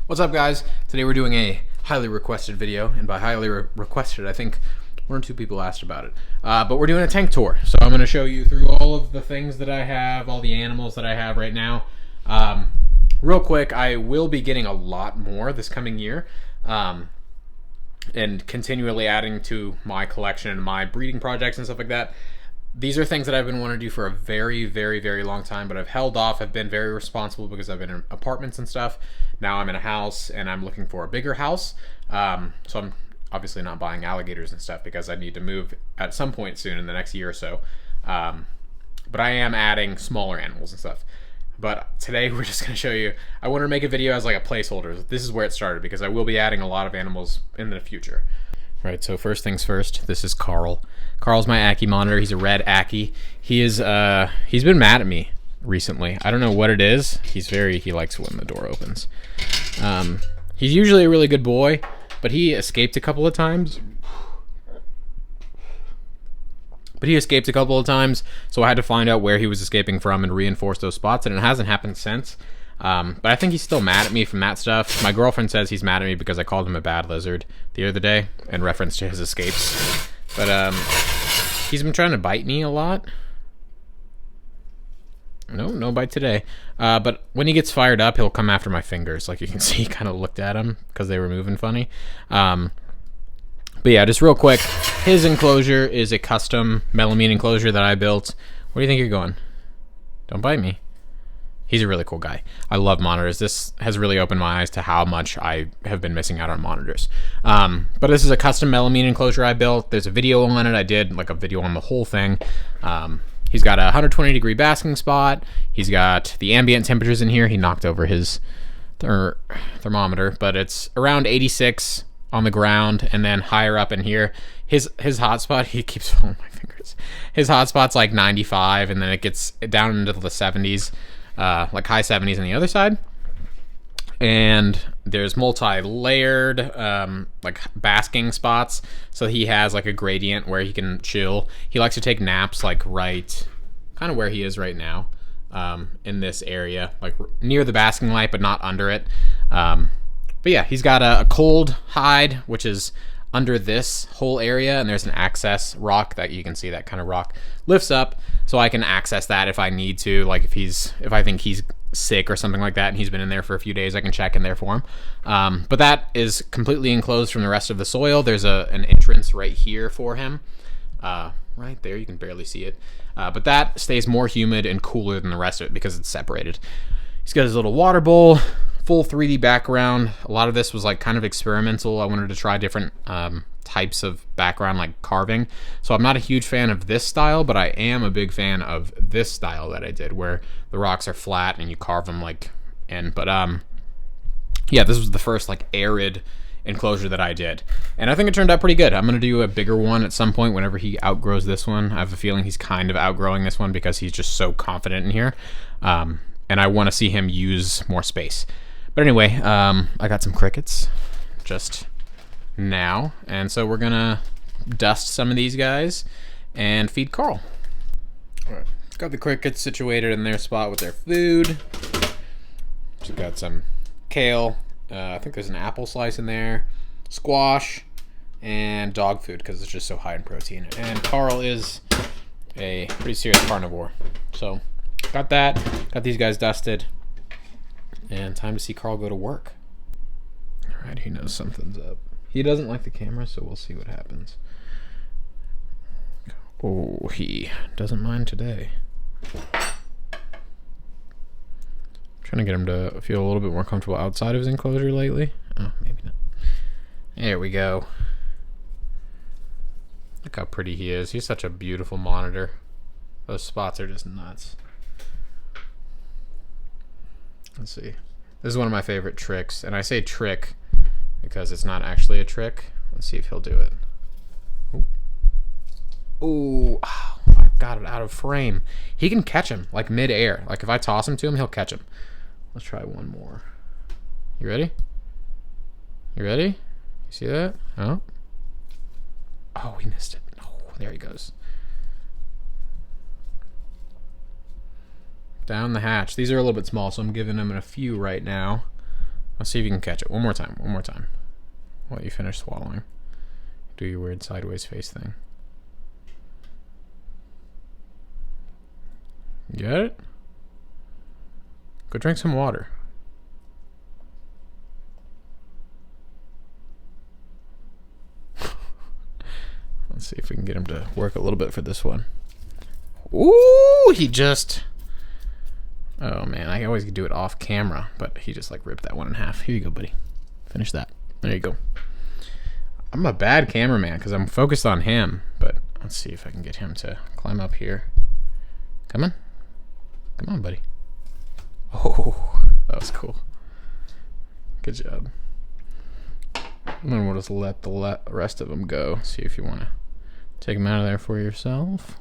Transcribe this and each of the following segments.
What's up, guys? Today we're doing a highly requested video, and by highly requested, I think one or two people asked about it. But we're doing a tank tour, so I'm going to show you through all of the things that I have, all the animals that I have right now. Real quick, I will be getting a lot more this coming year, and continually adding to my collection and my breeding projects and stuff like that. These are things that I've been wanting to do for a very, very, very long time, but I've held off. I've been very responsible because I've been in apartments and stuff. Now I'm in a house, and I'm looking for a bigger house. So I'm obviously not buying alligators and stuff because I need to move at some point soon in the next year or so. But I am adding smaller animals and stuff. But today we're just going to show you, I wanted to make a video as like a placeholder. This is where it started because I will be adding a lot of animals in the future. All right, so first things first, this is Carl. Carl's my Ackie monitor. He's a red Ackie. He's been mad at me recently. I don't know what it is. He likes when the door opens. He's usually a really good boy, but he escaped a couple of times. So I had to find out where he was escaping from and reinforce those spots, and it hasn't happened since. But I think he's still mad at me from that stuff. My girlfriend says he's mad at me because I called him a bad lizard the other day in reference to his escapes. But he's been trying to bite me a lot. No bite today. But when he gets fired up, he'll come after my fingers. Like you can see, he kind of looked at him because they were moving funny. But yeah, just real quick, his enclosure is a custom melamine enclosure that I built. Where do you think you're going? Don't bite me. He's a really cool guy. I love monitors. This has really opened my eyes to how much I have been missing out on monitors. But this is a custom melamine enclosure I built. There's a video on it. I did like a video on the whole thing. He's got a 120-degree basking spot. He's got the ambient temperatures in here. He knocked over his thermometer, but it's around 86 on the ground, and then higher up in here. His hotspot, he keeps following my fingers. His hotspot's like 95, and then it gets down into the 70s. Like high 70s on the other side, and there's multi-layered like basking spots, so he has like a gradient where he can chill. He likes to take naps like right kind of where he is right now, in this area, like near the basking light but not under it. But yeah, he's got a cold hide, which is under this whole area, and there's an access rock that you can see. That kind of rock lifts up, so I can access that if I need to. Like if I think he's sick or something like that and he's been in there for a few days, I can check in there for him. But that is completely enclosed from the rest of the soil. There's an entrance right here for him, right there. You can barely see it, but that stays more humid and cooler than the rest of it because it's separated. He's got his little water bowl, full 3D background. A lot of this was like kind of experimental. I wanted to try different types of background, like carving. So I'm not a huge fan of this style, but I am a big fan of this style that I did, where the rocks are flat and you carve them like in. But yeah, this was the first like arid enclosure that I did, and I think it turned out pretty good. I'm gonna do a bigger one at some point whenever he outgrows this one. I have a feeling he's kind of outgrowing this one because he's just so confident in here, and I want to see him use more space. But anyway, I got some crickets just now, and so we're gonna dust some of these guys and feed Carl. All right, got the crickets situated in their spot with their food. So got some kale. I think there's an apple slice in there, squash, and dog food because it's just so high in protein. And Carl is a pretty serious carnivore, so got that. Got these guys dusted. And time to see Carl go to work. All right, he knows something's up. He doesn't like the camera, so we'll see what happens. Oh, he doesn't mind today. Trying to get him to feel a little bit more comfortable outside of his enclosure lately. Oh, maybe not. There we go. Look how pretty he is. He's such a beautiful monitor. Those spots are just nuts. Let's see. This is one of my favorite tricks, and I say trick because it's not actually a trick. Let's see if he'll do it. Oh, I got it out of frame. He can catch him like mid-air. Like if I toss him to him, he'll catch him. Let's try one more. You ready? You ready? You see that? Oh. Oh, we missed it. Oh, there he goes. Down the hatch. These are a little bit small, so I'm giving them a few right now. Let's see if you can catch it. One more time. One more time. I'll let you finish swallowing. Do your weird sideways face thing. Get it? Go drink some water. Let's see if we can get him to work a little bit for this one. Ooh, he just... Oh man, I always do it off camera, but he just like ripped that one in half. Here you go, buddy. Finish that. There you go. I'm a bad cameraman because I'm focused on him, but let's see if I can get him to climb up here. Come on. Come on, buddy. Oh, that was cool. Good job. And then we'll just let the rest of them go. See if you want to take them out of there for yourself.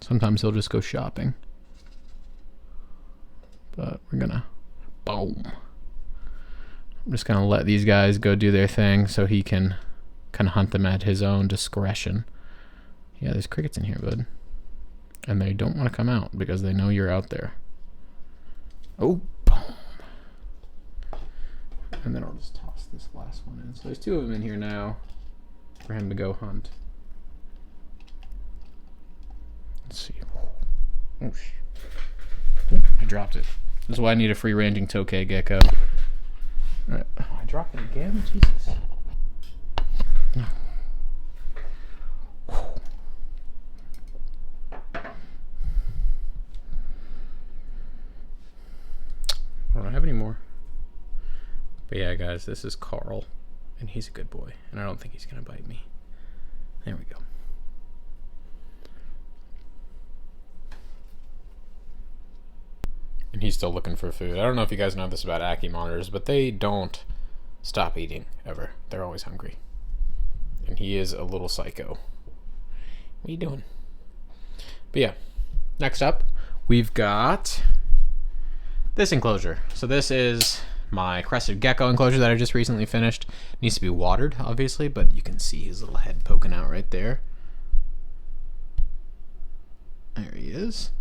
Sometimes he'll just go shopping. But we're gonna... Boom. I'm just gonna let these guys go do their thing so he can kind of hunt them at his own discretion. Yeah, there's crickets in here, bud. And they don't want to come out because they know you're out there. Oh, boom. And then I'll just toss this last one in. So there's 2 of them in here now for him to go hunt. Let's see. Oh, I dropped it. This is why I need a free-ranging tokay gecko. All right. Oh, I dropped it again? Jesus. I don't have any more. But yeah, guys, this is Carl, and he's a good boy, and I don't think he's gonna bite me. There we go. And he's still looking for food. I don't know if you guys know this about Ackie monitors, but they don't stop eating, ever. They're always hungry. And he is a little psycho. What are you doing? But yeah, next up, we've got this enclosure. So this is my crested gecko enclosure that I just recently finished. It needs to be watered, obviously, but you can see his little head poking out right there. There he is.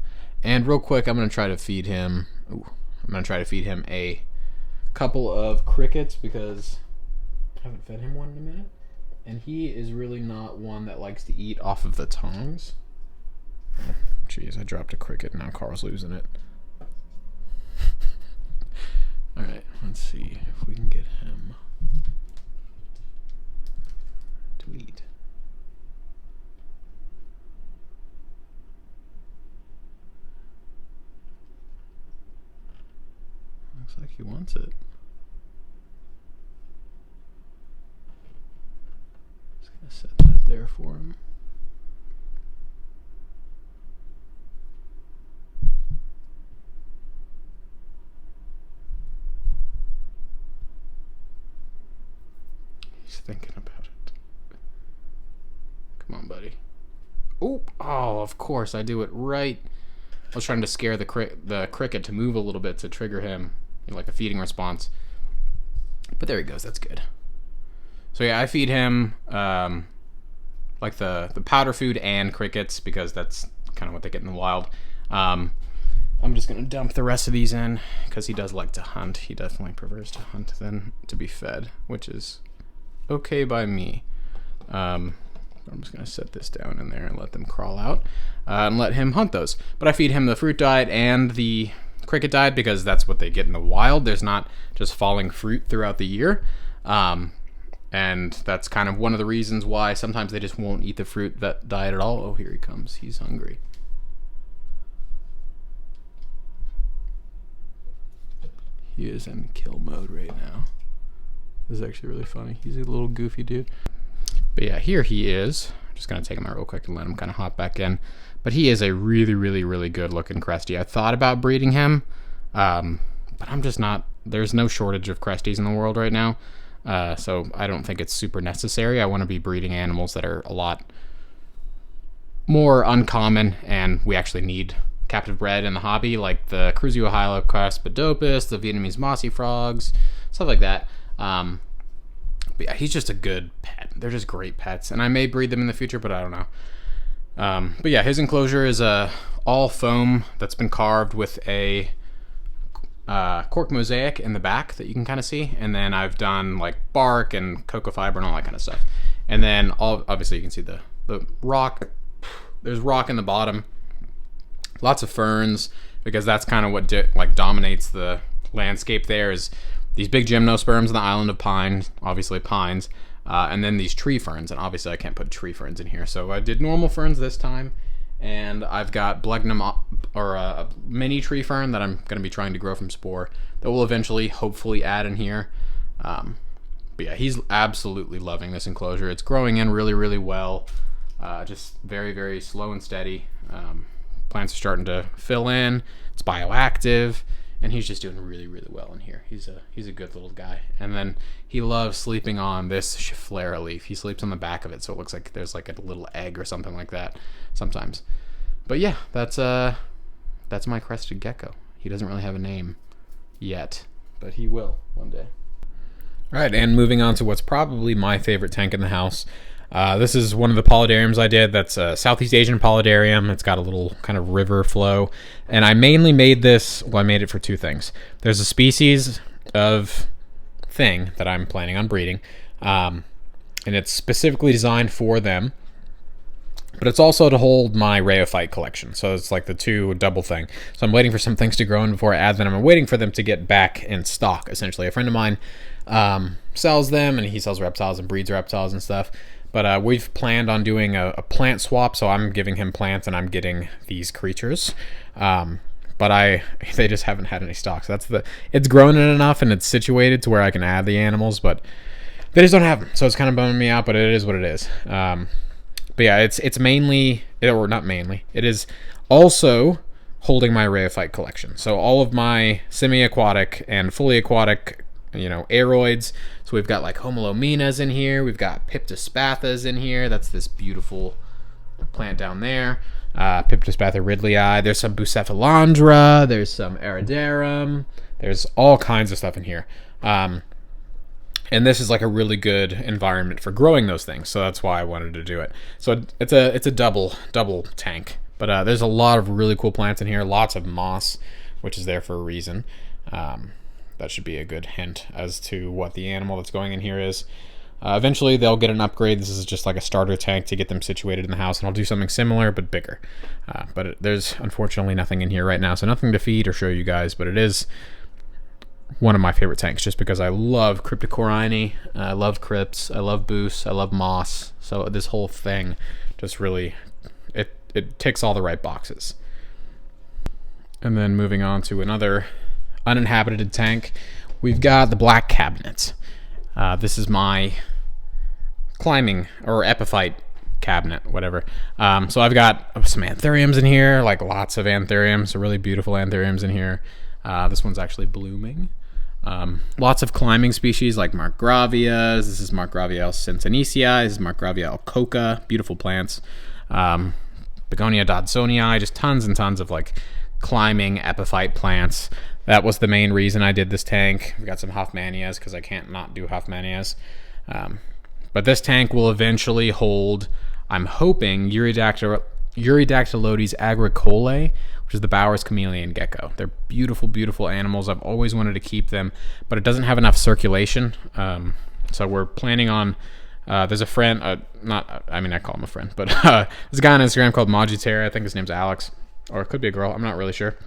And real quick, I'm going to try to feed him... Ooh, I'm going to try to feed him a couple of crickets because I haven't fed him one in a minute. And he is really not one that likes to eat off of the tongs. Oh, jeez, I dropped a cricket and now Carl's losing it. Alright, let's see if we can get him to eat. Looks like he wants it. Just gonna set that there for him. He's thinking about it. Come on, buddy. Oh, of course, I do it right. I was trying to scare the cricket to move a little bit to trigger him, like a feeding response. But there he goes, that's good. So yeah, I feed him like the powder food and crickets because that's kind of what they get in the wild. I'm just going to dump the rest of these in because he does like to hunt. He definitely prefers to hunt than to be fed, which is okay by me. I'm just going to set this down in there and let them crawl out and let him hunt those. But I feed him the fruit diet and the cricket diet because that's what they get in the wild. There's not just falling fruit throughout the year. And that's kind of one of the reasons why sometimes they just won't eat the fruit diet at all. Oh, here he comes. He's hungry. He is in kill mode right now. This is actually really funny. He's a little goofy dude. But yeah, here he is. I'm just going to take him out real quick and let him kind of hop back in. But he is a really, really, really good looking Cresty. I thought about breeding him, but I'm just not. There's no shortage of Cresties in the world right now. So I don't think it's super necessary. I want to be breeding animals that are a lot more uncommon, and we actually need captive bred in the hobby, like the Cruzio Hylocaspidopus, the Vietnamese mossy frogs, stuff like that. But yeah, he's just a good pet. They're just great pets, and I may breed them in the future, but I don't know. But yeah, his enclosure is all foam that's been carved with a cork mosaic in the back that you can kind of see, and then I've done like bark and cocoa fiber and all that kind of stuff. And then obviously you can see the rock. There's rock in the bottom, lots of ferns, because that's kind of what like dominates the landscape. There is these big gymnosperms on the island of pines, obviously pines, and then these tree ferns, and obviously I can't put tree ferns in here, so I did normal ferns this time. And I've got Blegnum, or a mini tree fern that I'm going to be trying to grow from spore that will eventually, hopefully, add in here. But yeah, he's absolutely loving this enclosure. It's growing in really, really well. Just very, very slow and steady. Plants are starting to fill in. It's bioactive, and he's just doing really, really well in here. He's a good little guy. And then he loves sleeping on this Schefflera leaf. He sleeps on the back of it, so it looks like there's like a little egg or something like that sometimes. But yeah, that's my crested gecko. He doesn't really have a name yet, but he will one day. All right, and moving on to what's probably my favorite tank in the house. This is one of the paludariums I did. That's a Southeast Asian paludarium. It's got a little kind of river flow. And I mainly made this, well, I made it for two things. There's a species of thing that I'm planning on breeding, and it's specifically designed for them. But it's also to hold my Epiphyte collection. So it's like the two double thing. So I'm waiting for some things to grow in before I add them. I'm waiting for them to get back in stock, essentially. A friend of mine sells them, and he sells reptiles and breeds reptiles and stuff. But we've planned on doing a plant swap, so I'm giving him plants and I'm getting these creatures. But they just haven't had any stock. So it's grown in enough and it's situated to where I can add the animals, but they just don't have them. So it's kind of bumming me out, but it is what it is. But yeah, it's mainly, or not mainly, it is also holding my Epiphyte collection. So all of my semi-aquatic and fully aquatic, aeroids. So we've got like Homolominas in here. We've got Piptospathas in here. That's this beautiful plant down there. Piptospatha ridleyi. There's some Bucephalandra. There's some Eridarum. There's all kinds of stuff in here. And this is like a really good environment for growing those things. So that's why I wanted to do it. So it's a double tank. But there's a lot of really cool plants in here. Lots of moss, which is there for a reason. That should be a good hint as to what the animal that's going in here is. Eventually they'll get an upgrade. This is just like a starter tank to get them situated in the house, and I'll do something similar but bigger. But there's unfortunately nothing in here right now, so nothing to feed or show you guys, but it is one of my favorite tanks just because I love Cryptocorini, I love crypts, I love boosts, I love moss. So this whole thing just really, it ticks all the right boxes. And then moving on to another uninhabited tank, we've got the black cabinet. This is my climbing or epiphyte cabinet, whatever. So I've got some anthuriums in here, like lots of anthuriums, really beautiful anthuriums in here. This one's actually blooming. Lots of climbing species like Markgravias. This is Markgravia cincinnati. This is Markgravia alcoca. Beautiful plants. Begonia dodsonii. Just tons and tons of like climbing epiphyte plants. That was the main reason I did this tank. We've got some Hoffmannias because I can't not do Hoffmannias. But this tank will eventually hold, I'm hoping, Eurodactylodes agricolae, which is the Bauer's chameleon gecko. They're beautiful, beautiful animals. I've always wanted to keep them, but it doesn't have enough circulation. So we're planning on, there's a friend, I call him a friend, but there's a guy on Instagram called Magitera. I think his name's Alex, or it could be a girl. I'm not really sure.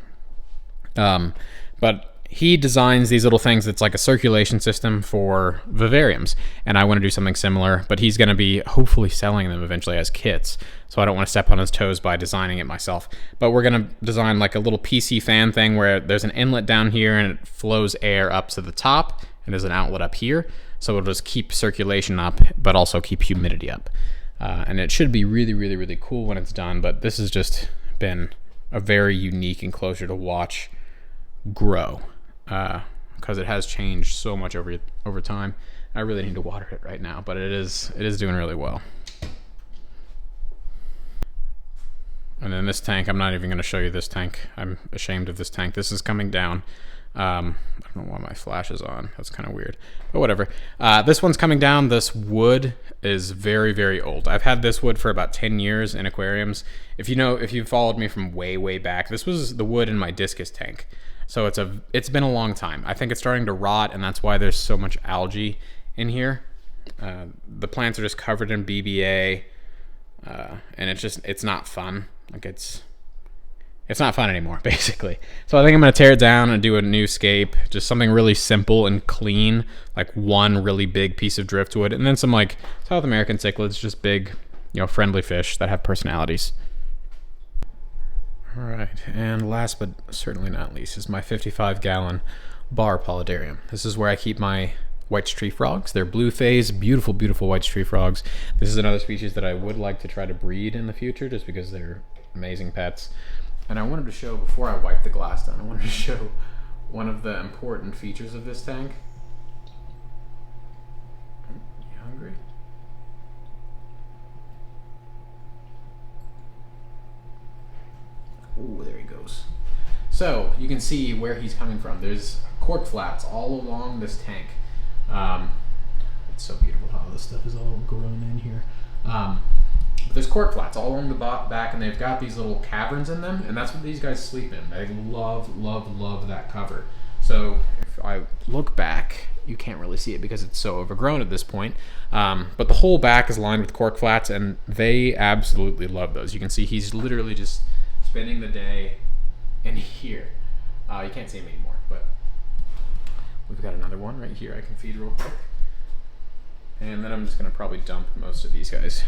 But he designs these little things that's like a circulation system for vivariums, and I want to do something similar, but he's going to be hopefully selling them eventually as kits, so I don't want to step on his toes by designing it myself. But we're going to design like a little PC fan thing where there's an inlet down here and it flows air up to the top, and there's an outlet up here, so it'll just keep circulation up but also keep humidity up. And it should be really, really, really cool when it's done, but this has just been a very unique enclosure to watch grow, because it has changed so much over time. I really need to water it right now, but it is doing really well. And then this tank, I'm not even going to show you this tank. I'm ashamed of this tank. This is coming down. I don't know why my flash is on. That's kind of weird, but whatever. This one's coming down. This wood is very, very old. I've had this wood for about 10 years in aquariums. If you followed me from way, way back, this was the wood in my Discus tank. So it's been a long time. I think it's starting to rot, and that's why there's so much algae in here. The plants are just covered in BBA, and it's not fun. Like it's not fun anymore, basically. So I think I'm gonna tear it down and do a new scape, just something really simple and clean, like one really big piece of driftwood, and then some like South American cichlids, just big, friendly fish that have personalities. All right, and last but certainly not least is my 55-gallon bar paludarium. This is where I keep my white tree frogs. They're blue phase, beautiful, beautiful white tree frogs. This is another species that I would like to try to breed in the future just because they're amazing pets. And I wanted to show, before I wipe the glass down, I wanted to show one of the important features of this tank. You hungry? Ooh, there he goes. So you can see where he's coming from. There's cork flats all along this tank. It's so beautiful how this stuff is all grown in here. There's cork flats all along the back, and they've got these little caverns in them, and that's what these guys sleep in. They love, love, love that cover. So if I look back, you can't really see it because it's so overgrown at this point. But the whole back is lined with cork flats, and they absolutely love those. You can see he's literally just spending the day in here. You can't see him anymore, but we've got another one right here I can feed real quick. And then I'm just gonna probably dump most of these guys.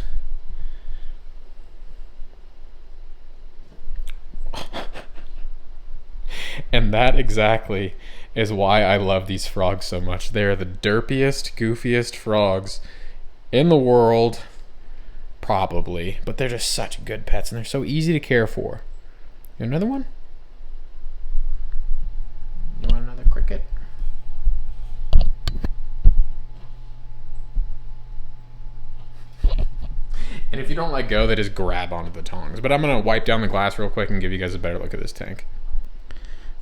And that exactly is why I love these frogs so much. They're the derpiest, goofiest frogs in the world, probably, but they're just such good pets, and they're so easy to care for. You want another one? You want another cricket? And if you don't let go, they just grab onto the tongs. But I'm going to wipe down the glass real quick and give you guys a better look at this tank.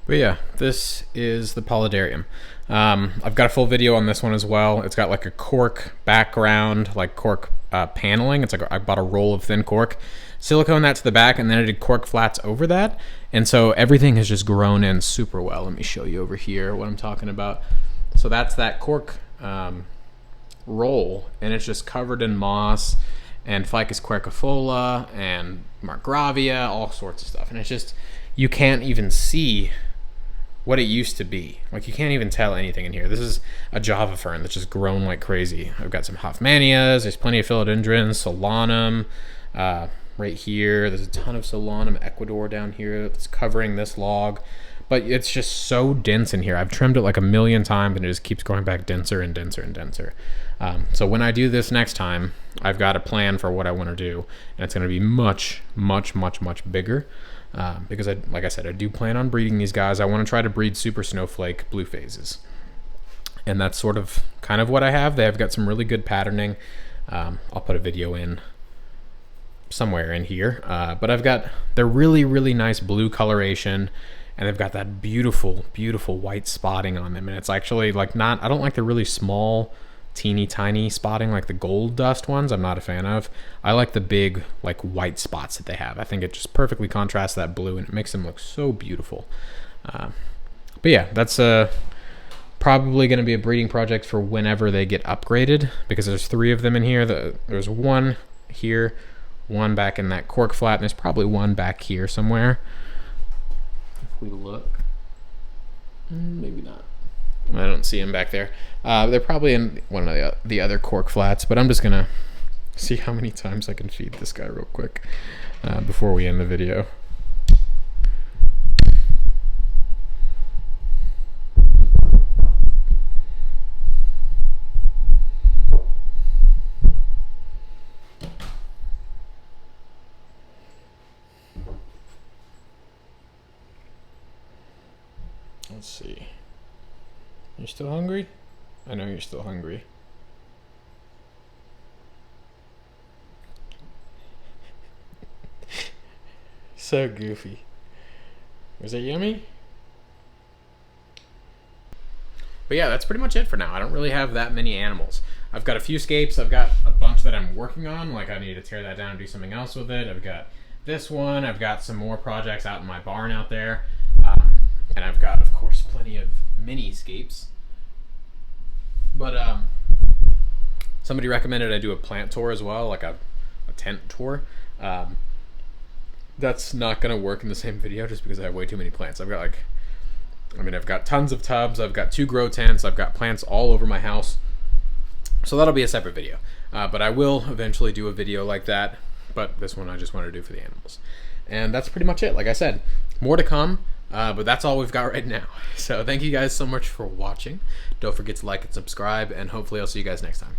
But yeah, this is the paludarium. I've got a full video on this one as well. It's got like a cork background, like cork paneling. It's like I bought a roll of thin cork, silicone that to the back, and then I did cork flats over that. And so everything has just grown in super well. Let me show you over here what I'm talking about. So that's that cork roll, and it's just covered in moss and Ficus quercifolia and Margravia, all sorts of stuff. And it's just, you can't even see what it used to be. Like, you can't even tell anything in here. This is a Java fern that's just grown like crazy. I've got some Hoffmanias, there's plenty of philodendrons, Solanum, right here. There's a ton of Solanum Ecuador down here that's covering this log. But it's just so dense in here. I've trimmed it like a million times, and it just keeps going back denser and denser and denser. So when I do this next time, I've got a plan for what I want to do, and it's going to be much, much, much, much bigger. Because, like I said, I do plan on breeding these guys. I want to try to breed super snowflake blue phases. And that's sort of kind of what I have. They have got some really good patterning. I'll put a video in somewhere in here. But they're really, really nice blue coloration. And they've got that beautiful, beautiful white spotting on them. And it's actually like I don't like the really small, teeny tiny spotting like the gold dust ones. I'm not a fan of. I like the big like white spots that they have. I think it just perfectly contrasts that blue, and it makes them look so beautiful. But yeah, that's probably going to be a breeding project for whenever they get upgraded, because there's 3 of them in here. There's one here, one back in that cork flat, and there's probably one back here somewhere. We look, maybe not. I don't see him back there. They're probably in one of the other cork flats, but I'm just gonna see how many times I can feed this guy real quick before we end the video. Let's see. You're still hungry? I know you're still hungry. So goofy. Was it yummy? But yeah, that's pretty much it for now. I don't really have that many animals. I've got a few scapes. I've got a bunch that I'm working on. Like, I need to tear that down and do something else with it. I've got this one. I've got some more projects out in my barn out there. And I've got, of course, plenty of mini scapes. But somebody recommended I do a plant tour as well, like a tent tour. That's not going to work in the same video just because I have way too many plants. I've got tons of tubs. I've got 2 grow tents. I've got plants all over my house. So that'll be a separate video. But I will eventually do a video like that. But this one I just wanted to do for the animals. And that's pretty much it. Like I said, more to come. But that's all we've got right now. So thank you guys so much for watching. Don't forget to like and subscribe. And hopefully I'll see you guys next time.